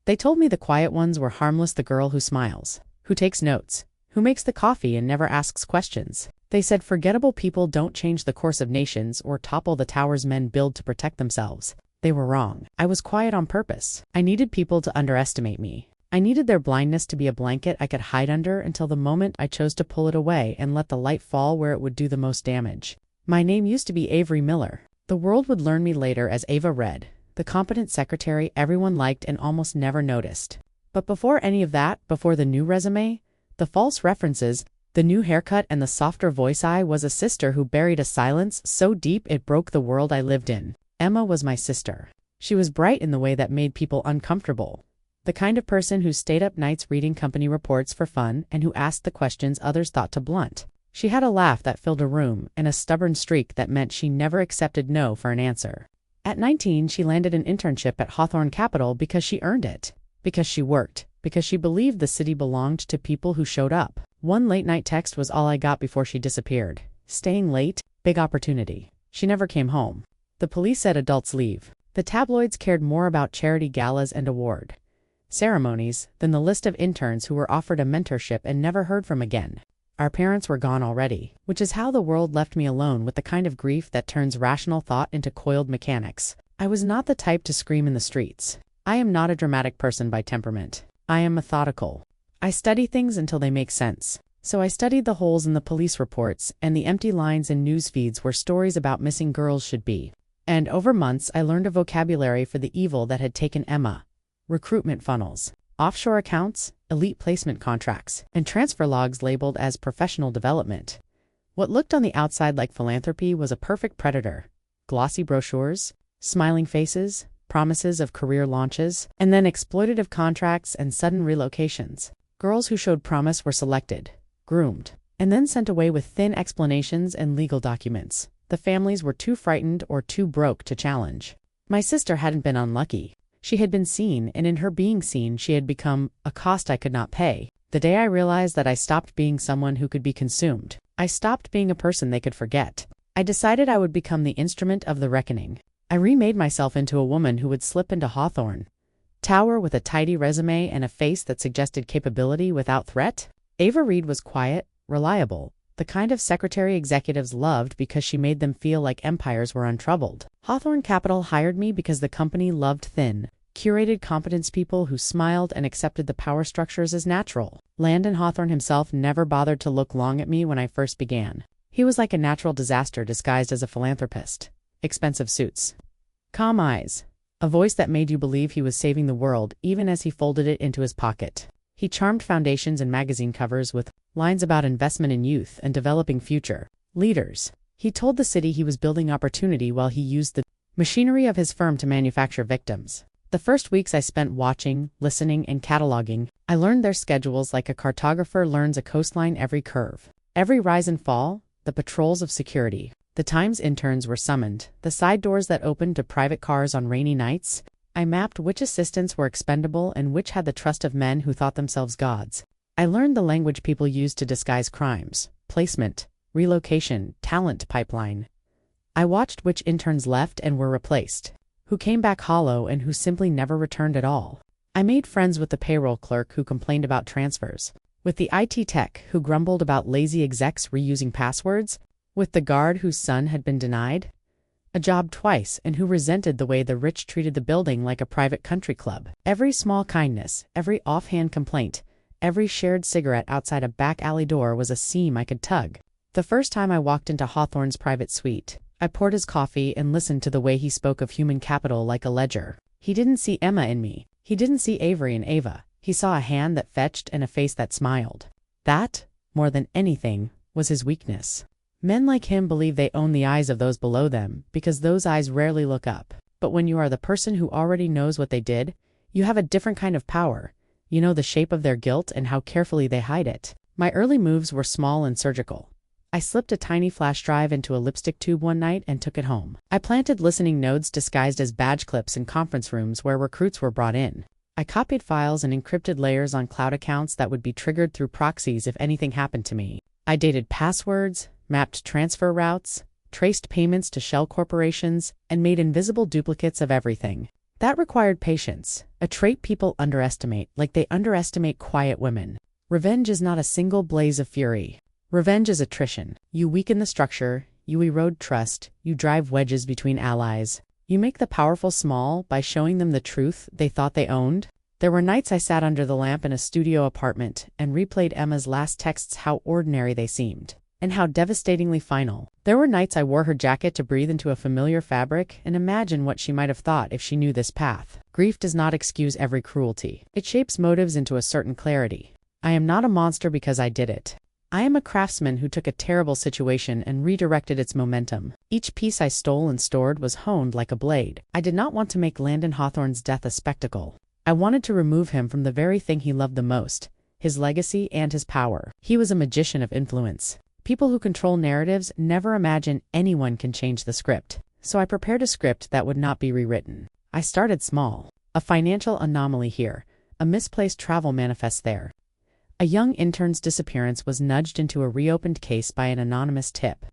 They told me the quiet ones were harmless, the girl who smiles, who takes notes, who makes the coffee and never asks questions. They said forgettable people don't change the course of nations or topple the towers men build to protect themselves. They were wrong. I was quiet on purpose. I needed people to underestimate me. I needed their blindness to be a blanket I could hide under until the moment I chose to pull it away and let the light fall where it would do the most damage. My name used to be Avery Miller. The world would learn me later as Ava Red, the competent secretary everyone liked and almost never noticed. But before any of that, before the new resume, the false references, the new haircut and the softer voice, I was a sister who buried a silence so deep it broke the world I lived in. Emma was my sister. She was bright in the way that made people uncomfortable. The kind of person who stayed up nights reading company reports for fun and who asked the questions others thought too blunt. She had a laugh that filled a room and a stubborn streak that meant she never accepted no for an answer. At 19, she landed an internship at Hawthorne Capital because she earned it, because she worked, because she believed the city belonged to people who showed up. One late-night text was all I got before she disappeared. Staying late, big opportunity. She never came home. The police said adults leave. The tabloids cared more about charity galas and award ceremonies than the list of interns who were offered a mentorship and never heard from again. Our parents were gone already, which is how the world left me alone with the kind of grief that turns rational thought into coiled mechanics. I was not the type to scream in the streets. I am not a dramatic person by temperament. I am methodical. I study things until they make sense. So I studied the holes in the police reports and the empty lines in news feeds where stories about missing girls should be. And over months I learned a vocabulary for the evil that had taken Emma. Recruitment funnels, offshore accounts, elite placement contracts, and transfer logs labeled as professional development. What looked on the outside like philanthropy was a perfect predator. Glossy brochures, smiling faces, promises of career launches, and then exploitative contracts and sudden relocations. Girls who showed promise were selected, groomed, and then sent away with thin explanations and legal documents. The families were too frightened or too broke to challenge. My sister hadn't been unlucky. She had been seen, and in her being seen, she had become a cost I could not pay. The day I realized that I stopped being someone who could be consumed, I stopped being a person they could forget. I decided I would become the instrument of the reckoning. I remade myself into a woman who would slip into Hawthorne Tower with a tidy resume and a face that suggested capability without threat. Ava Reed was quiet, reliable, the kind of secretary executives loved because she made them feel like empires were untroubled. Hawthorne Capital hired me because the company loved thin, curated competence people who smiled and accepted the power structures as natural. Landon Hawthorne himself never bothered to look long at me when I first began. He was like a natural disaster disguised as a philanthropist. Expensive suits, calm eyes, a voice that made you believe he was saving the world even as he folded it into his pocket. He charmed foundations and magazine covers with lines about investment in youth and developing future leaders. He told the city he was building opportunity while he used the machinery of his firm to manufacture victims. The first weeks I spent watching, listening, and cataloging. I learned their schedules like a cartographer learns a coastline, every curve, every rise and fall, the patrols of security, the times interns were summoned, the side doors that opened to private cars on rainy nights. I mapped which assistants were expendable and which had the trust of men who thought themselves gods. I learned the language people used to disguise crimes, placement, relocation, talent pipeline. I watched which interns left and were replaced, who came back hollow and who simply never returned at all. I made friends with the payroll clerk who complained about transfers, with the IT tech who grumbled about lazy execs reusing passwords, with the guard whose son had been denied a job twice and who resented the way the rich treated the building like a private country club. Every small kindness, every offhand complaint, every shared cigarette outside a back alley door was a seam I could tug. The first time I walked into Hawthorne's private suite, I poured his coffee and listened to the way he spoke of human capital like a ledger. He didn't see Emma in me. He didn't see Avery and Ava. He saw a hand that fetched and a face that smiled. That, more than anything, was his weakness. Men like him believe they own the eyes of those below them because those eyes rarely look up. But when you are the person who already knows what they did, you have a different kind of power. You know the shape of their guilt and how carefully they hide it. My early moves were small and surgical. I slipped a tiny flash drive into a lipstick tube one night and took it home. I planted listening nodes disguised as badge clips in conference rooms where recruits were brought in. I copied files and encrypted layers on cloud accounts that would be triggered through proxies if anything happened to me. I dated passwords, mapped transfer routes, traced payments to shell corporations, and made invisible duplicates of everything. That required patience, a trait people underestimate, like they underestimate quiet women. Revenge is not a single blaze of fury. Revenge is attrition. You weaken the structure, you erode trust, you drive wedges between allies. You make the powerful small by showing them the truth they thought they owned. There were nights I sat under the lamp in a studio apartment and replayed Emma's last texts, how ordinary they seemed, and how devastatingly final. There were nights I wore her jacket to breathe into a familiar fabric and imagine what she might have thought if she knew this path. Grief does not excuse every cruelty. It shapes motives into a certain clarity. I am not a monster because I did it. I am a craftsman who took a terrible situation and redirected its momentum. Each piece I stole and stored was honed like a blade. I did not want to make Landon Hawthorne's death a spectacle. I wanted to remove him from the very thing he loved the most, his legacy and his power. He was a magician of influence. People who control narratives never imagine anyone can change the script. So I prepared a script that would not be rewritten. I started small. A financial anomaly here, a misplaced travel manifest there. A young intern's disappearance was nudged into a reopened case by an anonymous tip.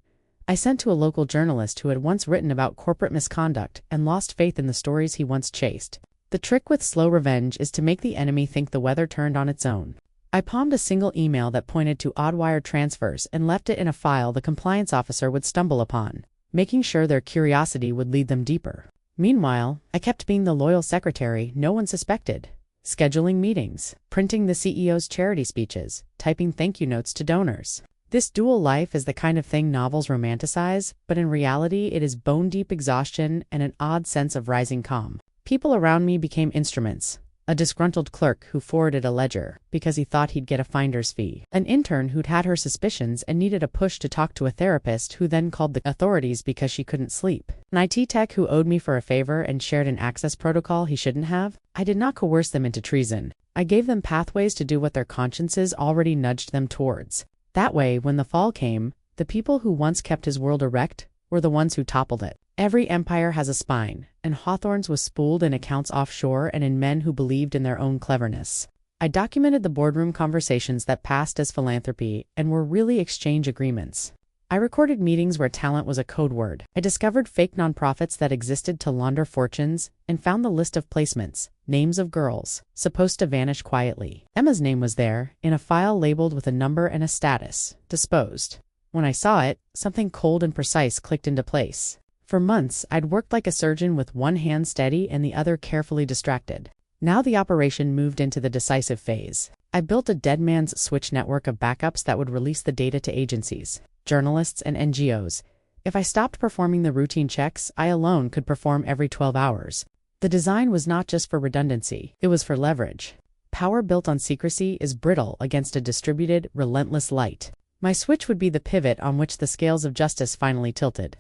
I sent to a local journalist who had once written about corporate misconduct and lost faith in the stories he once chased. The trick with slow revenge is to make the enemy think the weather turned on its own. I palmed a single email that pointed to odd wire transfers and left it in a file the compliance officer would stumble upon, making sure their curiosity would lead them deeper. Meanwhile, I kept being the loyal secretary no one suspected, scheduling meetings, printing the CEO's charity speeches, typing thank you notes to donors. This dual life is the kind of thing novels romanticize, but in reality it is bone-deep exhaustion and an odd sense of rising calm. People around me became instruments. A disgruntled clerk who forwarded a ledger because he thought he'd get a finder's fee. An intern who'd had her suspicions and needed a push to talk to a therapist who then called the authorities because she couldn't sleep. An IT tech who owed me for a favor and shared an access protocol he shouldn't have. I did not coerce them into treason. I gave them pathways to do what their consciences already nudged them towards. That way, when the fall came, the people who once kept his world erect were the ones who toppled it. Every empire has a spine, and Hawthorne's was spooled in accounts offshore and in men who believed in their own cleverness. I documented the boardroom conversations that passed as philanthropy and were really exchange agreements. I recorded meetings where talent was a code word. I discovered fake nonprofits that existed to launder fortunes and found the list of placements, names of girls, supposed to vanish quietly. Emma's name was there, in a file labeled with a number and a status, disposed. When I saw it, something cold and precise clicked into place. For months, I'd worked like a surgeon with one hand steady and the other carefully distracted. Now the operation moved into the decisive phase. I built a dead man's switch network of backups that would release the data to agencies, journalists, and NGOs. If I stopped performing the routine checks, I alone could perform every 12 hours. The design was not just for redundancy, it was for leverage. Power built on secrecy is brittle against a distributed, relentless light. My switch would be the pivot on which the scales of justice finally tilted.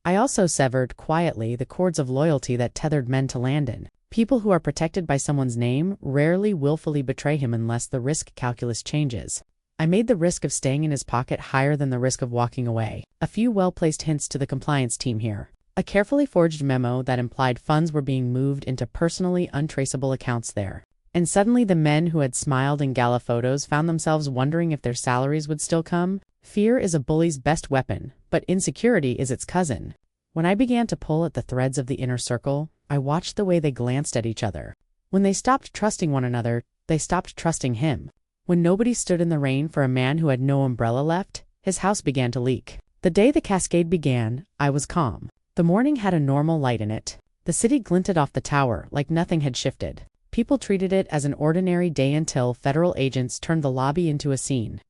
I also severed, quietly, the cords of loyalty that tethered men to Landon. People who are protected by someone's name rarely willfully betray him unless the risk calculus changes. I made the risk of staying in his pocket higher than the risk of walking away. A few well-placed hints to the compliance team here. A carefully forged memo that implied funds were being moved into personally untraceable accounts there. And suddenly the men who had smiled in gala photos found themselves wondering if their salaries would still come. Fear is a bully's best weapon, but insecurity is its cousin. When I began to pull at the threads of the inner circle, I watched the way they glanced at each other. When they stopped trusting one another, they stopped trusting him. When nobody stood in the rain for a man who had no umbrella left, his house began to leak. The day the cascade began, I was calm. The morning had a normal light in it. The city glinted off the tower like nothing had shifted. People treated it as an ordinary day until federal agents turned the lobby into a scene.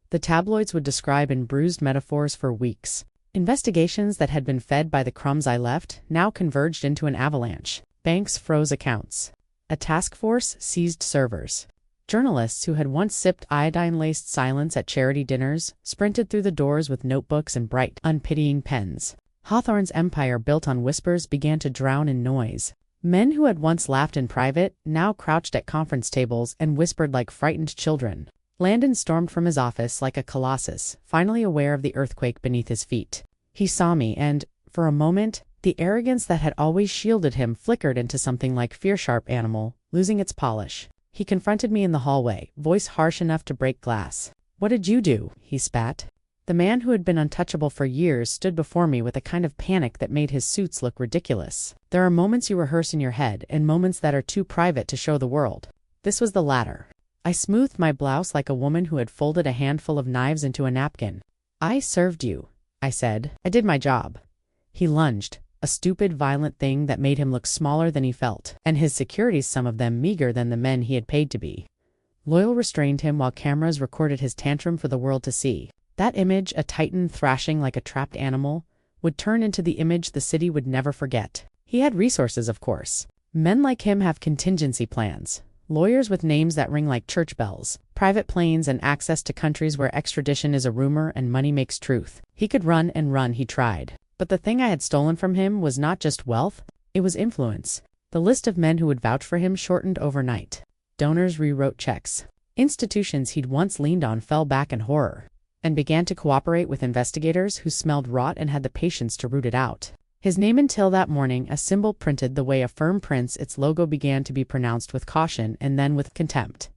The tabloids would describe in bruised metaphors for weeks. Investigations that had been fed by the crumbs I left now converged into an avalanche. Banks froze accounts. A task force seized servers. Journalists who had once sipped iodine-laced silence at charity dinners sprinted through the doors with notebooks and bright, unpitying pens. Hawthorne's empire built on whispers began to drown in noise. Men who had once laughed in private now crouched at conference tables and whispered like frightened children. Landon stormed from his office like a colossus, finally aware of the earthquake beneath his feet. He saw me and, for a moment, the arrogance that had always shielded him flickered into something like fear-sharp animal, losing its polish. He confronted me in the hallway, voice harsh enough to break glass. "What did you do?" he spat. The man who had been untouchable for years stood before me with a kind of panic that made his suits look ridiculous. There are moments you rehearse in your head and moments that are too private to show the world. This was the latter. I smoothed my blouse like a woman who had folded a handful of knives into a napkin. "I served you," I said. "I did my job." He lunged, a stupid, violent thing that made him look smaller than he felt, and his securities, some of them meager than the men he had paid to be. Loyal restrained him while cameras recorded his tantrum for the world to see. That image, a titan thrashing like a trapped animal, would turn into the image the city would never forget. He had resources, of course. Men like him have contingency plans. Lawyers with names that ring like church bells, private planes, and access to countries where extradition is a rumor and money makes truth. He could run and run, he tried. But the thing I had stolen from him was not just wealth, it was influence. The list of men who would vouch for him shortened overnight. Donors rewrote checks. Institutions he'd once leaned on fell back in horror, and began to cooperate with investigators who smelled rot and had the patience to root it out. His name, until that morning, a symbol printed the way a firm prints its logo, began to be pronounced with caution and then with contempt.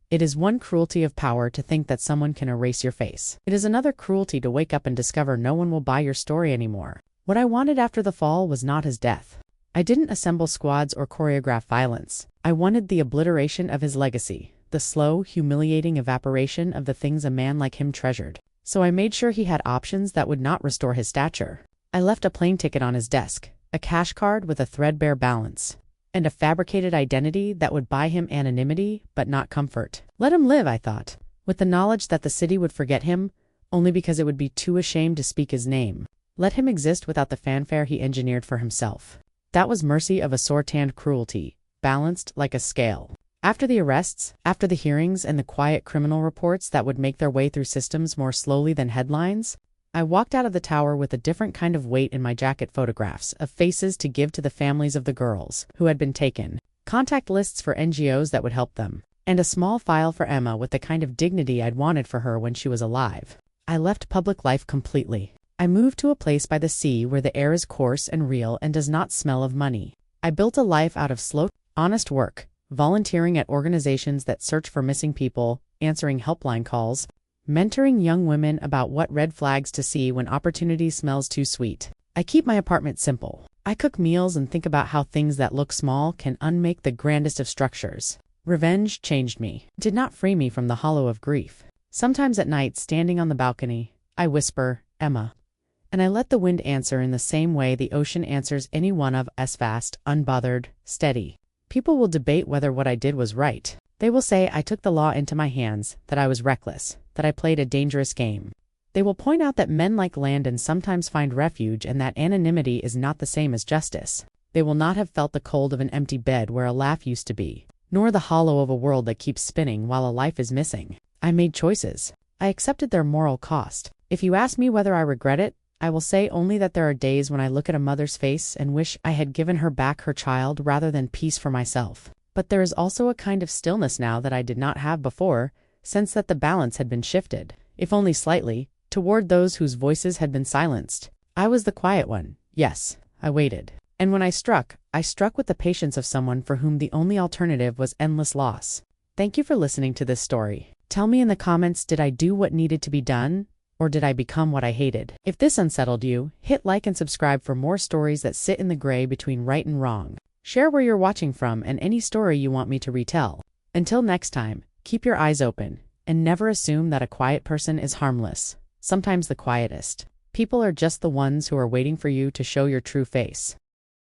It is one cruelty of power to think that someone can erase your face. It is another cruelty to wake up and discover no one will buy your story anymore. What I wanted after the fall was not his death. I didn't assemble squads or choreograph violence. I wanted the obliteration of his legacy, the slow, humiliating evaporation of the things a man like him treasured. So I made sure he had options that would not restore his stature. I left a plane ticket on his desk, a cash card with a threadbare balance, and a fabricated identity that would buy him anonymity but not comfort. Let him live, I thought, with the knowledge that the city would forget him, only because it would be too ashamed to speak his name. Let him exist without the fanfare he engineered for himself. That was mercy of a sore-tanned cruelty, balanced like a scale. After the arrests, after the hearings and the quiet criminal reports that would make their way through systems more slowly than headlines, I walked out of the tower with a different kind of weight in my jacket, photographs of faces to give to the families of the girls who had been taken, contact lists for NGOs that would help them, and a small file for Emma with the kind of dignity I'd wanted for her when she was alive. I left public life completely. I moved to a place by the sea where the air is coarse and real and does not smell of money. I built a life out of slow, honest work, volunteering at organizations that search for missing people, answering helpline calls, mentoring young women about what red flags to see when opportunity smells too sweet. I keep my apartment simple. I cook meals and think about how things that look small can unmake the grandest of structures. Revenge changed me, did not free me from the hollow of grief. Sometimes at night, standing on the balcony, I whisper, "Emma." And I let the wind answer in the same way the ocean answers any one of us, fast, unbothered, steady. People will debate whether what I did was right. They will say I took the law into my hands, that I was reckless, that I played a dangerous game. They will point out that men like land and sometimes find refuge and that anonymity is not the same as justice. They will not have felt the cold of an empty bed where a laugh used to be, nor the hollow of a world that keeps spinning while a life is missing. I made choices. I accepted their moral cost. If you ask me whether I regret it, I will say only that there are days when I look at a mother's face and wish I had given her back her child rather than peace for myself. But there is also a kind of stillness now that I did not have before, sense that the balance had been shifted, if only slightly, toward those whose voices had been silenced. I was the quiet one. Yes, I waited. And when I struck with the patience of someone for whom the only alternative was endless loss. Thank you for listening to this story. Tell me in the comments, did I do what needed to be done? Or did I become what I hated? If this unsettled you, hit like and subscribe for more stories that sit in the gray between right and wrong. Share where you're watching from and any story you want me to retell. Until next time, keep your eyes open, and never assume that a quiet person is harmless. Sometimes the quietest people are just the ones who are waiting for you to show your true face.